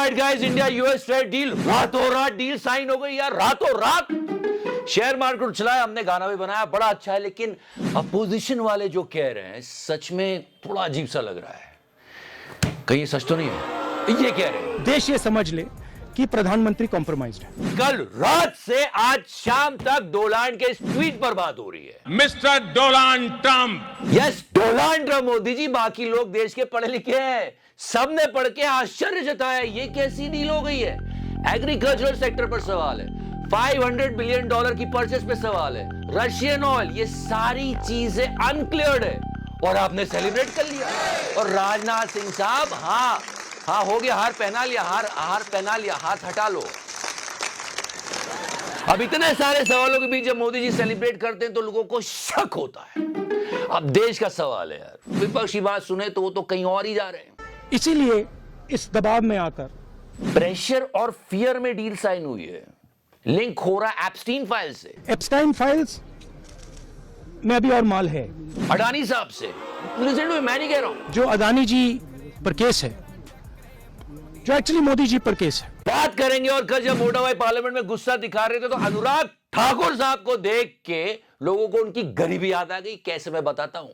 Alright guys, India US trade deal रातों रात deal sign हो गई यार, रातों रात। शेयर मार्केट उछला, हमने गाना भी बनाया, बड़ा अच्छा है, लेकिन अपोजिशन वाले जो कह रहे हैं सच में थोड़ा अजीब सा लग रहा है। कहीं सच तो नहीं है ये कह रहे हैं? देश ये समझ ले कि प्रधानमंत्री कॉम्प्रोमाइज्ड है। कल रात से आज शाम तक डोनाल्ड के इस ट्वीट पर बात हो रही है। Mister Donald Trump. Yes, Donald Trump. Modi ji, बाकी लोग देश के पढ़े लिखे हैं, सबने पढ़ के आश्चर्य जताया ये कैसी डील हो गई है। एग्रीकल्चरल सेक्टर पर सवाल है, $500 बिलियन की परचेस पे सवाल है, रशियन ऑयल, ये सारी चीजें अनक्लियर्ड है और आपने सेलिब्रेट कर लिया। और राजनाथ सिंह साहब, हाँ हो गया, हार पहना लिया, हार पहना लिया, हाथ हटा लो। अब इतने सारे सवालों के बीच जब मोदी जी सेलिब्रेट करते हैं तो लोगों को शक होता है। अब देश का सवाल है यार, विपक्ष की बात सुने तो वो तो कहीं और ही जा रहे हैं। इसीलिए इस दबाव में आकर प्रेशर और फियर में डील साइन हुई है। लिंक हो रहा है एप्स्टीन फाइल से। एप्स्टाइन फाइल्स में अभी और माल है। अडानी साहब से। मैं नहीं कह रहा हूं, जो अदानी जी पर केस है, जो एक्चुअली मोदी जी पर केस है। बात करेंगे। और कल जब मोटा भाई पार्लियामेंट में गुस्सा दिखा रहे थे तो अनुराग ठाकुर साहब को देख के लोगों को उनकी गरीबी याद आ गई। कैसे, मैं बताता हूं।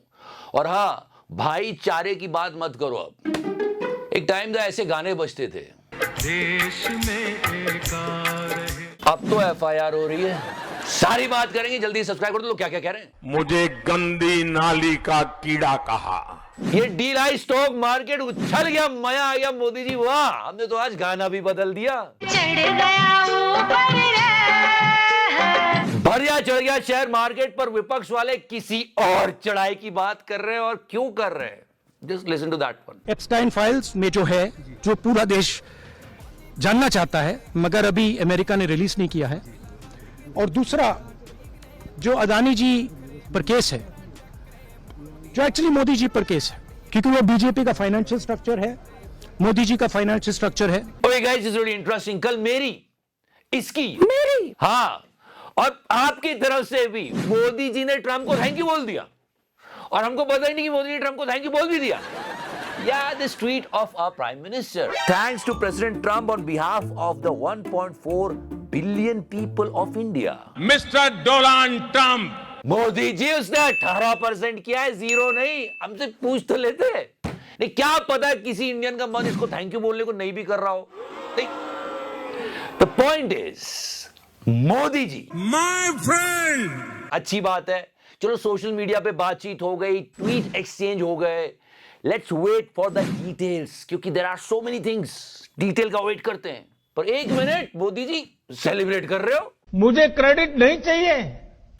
और हाँ, भाईचारे की बात मत करो। अब एक टाइम था ऐसे गाने बजते थे, देश में अब तो एफआईआर हो रही है। सारी बात करेंगे, जल्दी सब्सक्राइब कर दो। लोग क्या क्या कह रहे हैं? मुझे गंदी नाली का कीड़ा कहा। ये डील आई, स्टॉक मार्केट उछल गया, मजा आ गया। मोदी जी वाह, हमने तो आज गाना भी बदल दिया। चढ़ गया ऊपर रे। बढ़िया चढ़ गया शेयर मार्केट पर। विपक्ष वाले किसी और चढ़ाई की बात कर रहे हैं, और क्यों कर रहे हैं, just listen to that one. Epstein files में जो है, जो पूरा देश जानना चाहता है मगर अभी अमेरिका ने रिलीज नहीं किया है। और दूसरा, जो अदानी जी पर केस है, जो एक्चुअली मोदी जी पर केस है, क्योंकि वो बीजेपी का फाइनेंशियल स्ट्रक्चर है, मोदी जी का फाइनेंशियल स्ट्रक्चर है। Okay guys, it's very interesting. कल मेरी, हाँ, और आपकी तरफ से भी मोदी जी ने ट्रंप को थैंक यू बोल दिया, और हमको पता ही नहीं कि मोदी ने ट्रंप को थैंक यू बोल भी दिया। Yeah, this tweet of our Prime Minister. Thanks to President Trump on behalf of the 1.4 billion people of India. Mister Donald Trump. Modi ji, उसने 18% किया है, 0 नहीं। हमसे पूछ तो लेते। नहीं, क्या पता किसी इंडियन का मन इसको थैंक यू बोलने को नहीं भी कर रहा हो। नहीं, the point is, Modi ji, my friend. अच्छी बात है। चलो, सोशल मीडिया पे बातचीत हो गई, ट्वीट एक्सचेंज हो गए। Let's wait for the details, क्योंकि there are so many things. Detail का वेट करते हैं। पर एक मिनट, मोदी जी सेलिब्रेट कर रहे हो, मुझे क्रेडिट नहीं चाहिए,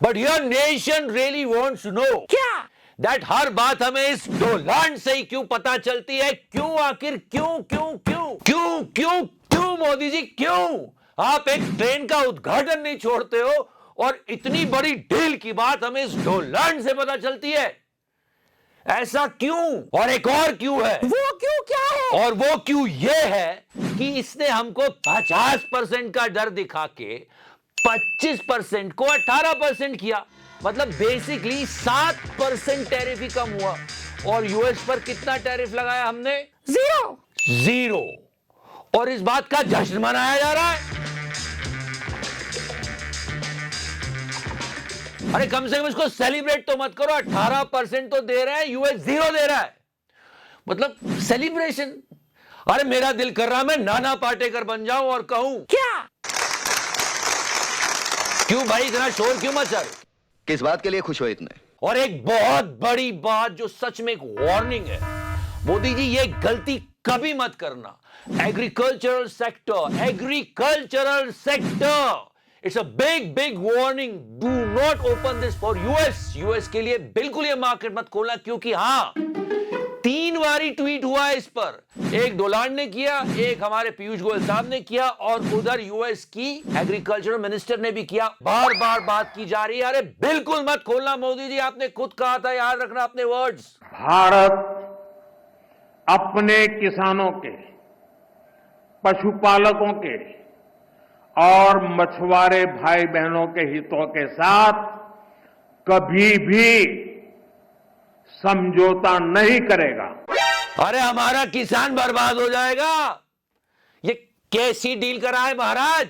but your nation really wants to know क्या दैट हर बात हमें इस डोनाल्ड से ही क्यों पता चलती है। क्यों, आखिर क्यों क्यों क्यों क्यों क्यों क्यों मोदी जी, क्यों आप एक ट्रेन का उद्घाटन नहीं छोड़ते हो और इतनी बड़ी डील की बात हमें इस डोनाल्ड से पता चलती है? ऐसा क्यों? और एक और क्यों है। वो क्यों क्या है? और वो क्यों ये है कि इसने हमको 50% का डर दिखा के 25% को 18% किया। मतलब बेसिकली 7% टैरिफ ही कम हुआ। और यूएस पर कितना टैरिफ लगाया हमने? 0। और इस बात का जश्न मनाया जा रहा है। अरे कम से कम इसको सेलिब्रेट तो मत करो। 18% तो दे रहे हैं, यूएस 0 दे रहा है, मतलब सेलिब्रेशन। अरे मेरा दिल कर रहा, मैं नाना पाटेकर बन जाऊं और कहूं क्या। क्यों भाई, इतना शोर क्यों मचा? किस बात के लिए खुश हो इतने? और एक बहुत बड़ी बात जो सच में एक वार्निंग है, मोदी जी, ये गलती कभी मत करना। Agricultural sector, it's a big warning. Do not open this for US के लिए बिल्कुल ये मार्केट मत खोलना, क्योंकि हाँ, 3 बारी ट्वीट हुआ है इस पर। एक डोनाल्ड ने किया, एक हमारे पीयूष गोयल साहब ने किया, और उधर यूएस की एग्रीकल्चर मिनिस्टर ने भी किया। बार बार बात की जा रही है, अरे बिल्कुल मत खोलना मोदी जी, आपने खुद कहा था, याद रखना अपने वर्ड्स। भारत अपने किसानों के, पशुपालकों के और मछुआरे भाई बहनों के हितों के साथ कभी भी समझौता नहीं करेगा। अरे हमारा किसान बर्बाद हो जाएगा, ये कैसी डील करा है महाराज?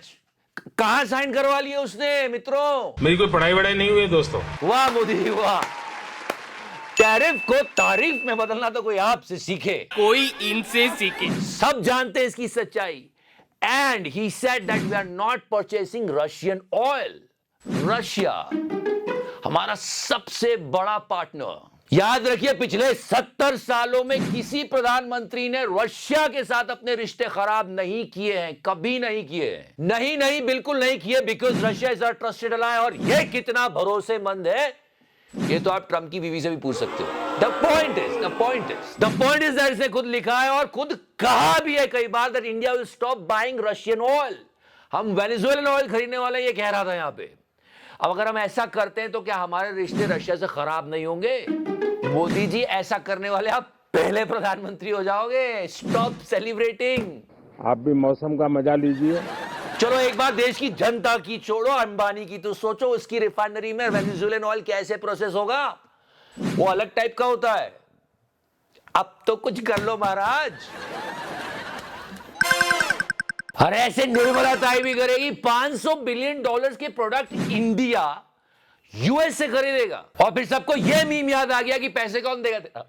कहां साइन करवा लिए उसने मित्रों? मेरी कोई पढ़ाई वढ़ाई नहीं हुई है दोस्तों। वाह मोदी जी वाह। टैरिफ को तारीफ में बदलना तो कोई आपसे सीखे, कोई इनसे सीखे। सब जानते हैं इसकी सच्चाई। And he said that we are not purchasing Russian oil. Russia हमारा सबसे बड़ा पार्टनर। याद रखिए, पिछले 70 सालों में किसी प्रधानमंत्री ने रशिया के साथ अपने रिश्ते खराब नहीं किए हैं, कभी नहीं किए हैं। नहीं, बिल्कुल नहीं किए, because Russia is our trusted ally. और ये कितना भरोसेमंद है ये तो आप ट्रंप की बीवी से भी पूछ सकते हो। द पॉइंट इज दैट इसने खुद लिखा है और खुद कहा भी है कई बार that India will stop buying Russian oil. हम वेनेजुएलन ऑयल खरीदने वाले, ये कह रहा था यहां पे। अब अगर हम ऐसा करते हैं तो क्या हमारे रिश्ते रशिया से खराब नहीं होंगे? मोदी जी, ऐसा करने वाले आप पहले प्रधानमंत्री हो जाओगे। Stop celebrating. आप भी मौसम का मजा लीजिए। चलो एक बार देश की जनता की छोड़ो, अंबानी की तो सोचो, उसकी रिफाइनरी में वेनेजुएलन ऑयल कैसे प्रोसेस होगा? वो अलग टाइप का होता है। अब तो कुछ कर लो महाराज। अरे ऐसे निर्मलाताई भी करेगी। $500 बिलियन के प्रोडक्ट इंडिया यूएस से खरीदेगा। और फिर सबको यह मीम याद आ गया कि पैसे कौन देगा।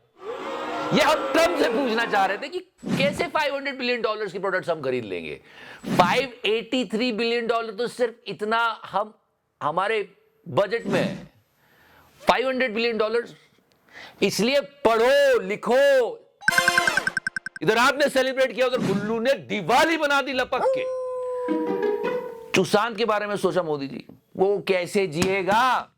ये हम ट्रंप से पूछना चाह रहे थे कि कैसे $500 बिलियन की प्रोडक्ट्स हम खरीद लेंगे। $583 बिलियन तो सिर्फ इतना हम हमारे बजट में है। $500 बिलियन। इसलिए पढ़ो लिखो। इधर आपने सेलिब्रेट किया, उधर गुल्लू ने दिवाली बना दी लपक के। सुशांत के बारे में सोचा मोदी जी, वो कैसे जिएगा?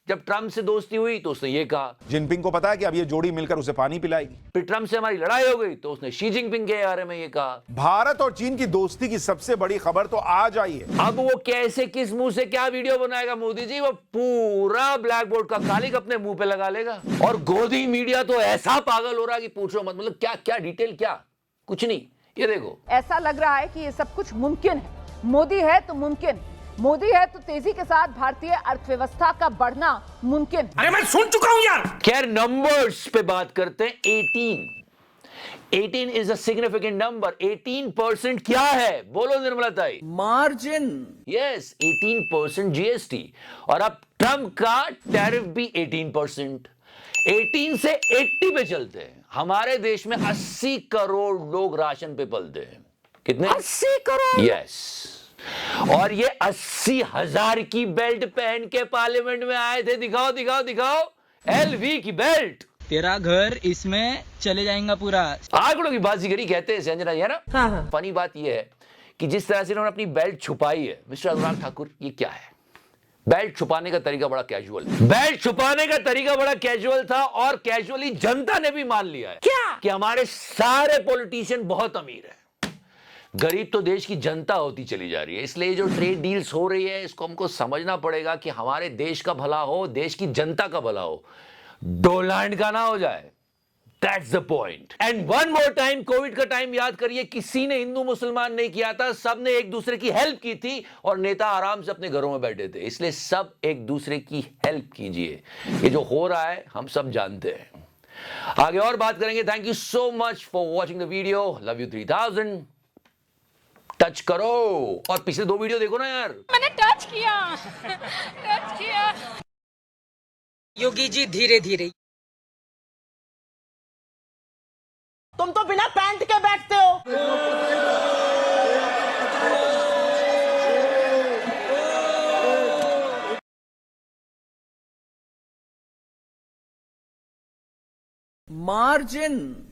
जब ट्रंप से दोस्ती हुई तो उसने ये कहा। जिनपिंग को पता है कि अब ये जोड़ी मिलकर उसे पानी पिलाएगी। फिर ट्रंप से हमारी लड़ाई हो गई तो उसने शी जिनपिंग के बारे में ये कहा। भारत और चीन की दोस्ती की सबसे बड़ी खबर तो आज आई है। अब वो कैसे, किस मुंह से क्या वीडियो बनाएगा मोदी जी? वो पूरा ब्लैक बोर्ड का कालिक अपने मुंह पे लगा लेगा। और गोदी मीडिया तो ऐसा पागल हो रहा है कि पूछो मत। मतलब क्या क्या डिटेल, क्या कुछ नहीं। ये देखो, ऐसा लग रहा है कि ये सब कुछ मुमकिन है। मोदी है तो मुमकिन, मोदी है तो तेजी के साथ भारतीय अर्थव्यवस्था का बढ़ना मुमकिन। अरे मैं सुन चुका हूं यार। खैर नंबर्स पे बात करते हैं। 18 इज अ सिग्निफिकेंट नंबर। 18% क्या है? बोलो निर्मलाताई। मार्जिन। Yes, 18% GST. और अब ट्रंप का टैरिफ भी 18%। 18 से 80 पे चलते हैं। हमारे देश में 80 करोड़ लोग राशन पे पलते हैं। कितने? 80 करोड़। यस। और ये 80,000 की बेल्ट पहन के पार्लियामेंट में आए थे। दिखाओ दिखाओ दिखाओ, एलवी की बेल्ट। तेरा घर इसमें चले जाएगा पूरा। आंकड़ों की बाजीगरी कहते हैं संजना जी, है ना? हाँ। फनी बात ये है कि जिस तरह से इन्होंने अपनी बेल्ट छुपाई है, मिस्टर अनुराग ठाकुर, ये क्या है? बेल्ट छुपाने का तरीका बड़ा कैजुअल। बेल्ट छुपाने का तरीका बड़ा कैजुअल था और कैजुअली जनता ने भी मान लिया है क्या कि हमारे सारे पॉलिटिशियन बहुत अमीर है। गरीब तो देश की जनता होती चली जा रही है। इसलिए जो ट्रेड डील्स हो रही है इसको हमको समझना पड़ेगा कि हमारे देश का भला हो, देश की जनता का भला हो, डोलांड का ना हो जाए। That's the point. And one more time, Covid का टाइम याद करिए, किसी ने हिंदू मुसलमान नहीं किया था, सब ने एक दूसरे की हेल्प की थी और नेता आराम से अपने घरों में बैठे थे। इसलिए सब एक दूसरे की हेल्प कीजिए। ये जो हो रहा है हम सब जानते हैं। आगे और बात करेंगे। Thank you so much for watching the video. Love you 3000। Touch करो और पिछले 2 वीडियो देखो ना यार। मैंने टच किया। योगी जी धीरे धीरे। तुम तो बिना पैंट के बैठते हो। मार्जिन।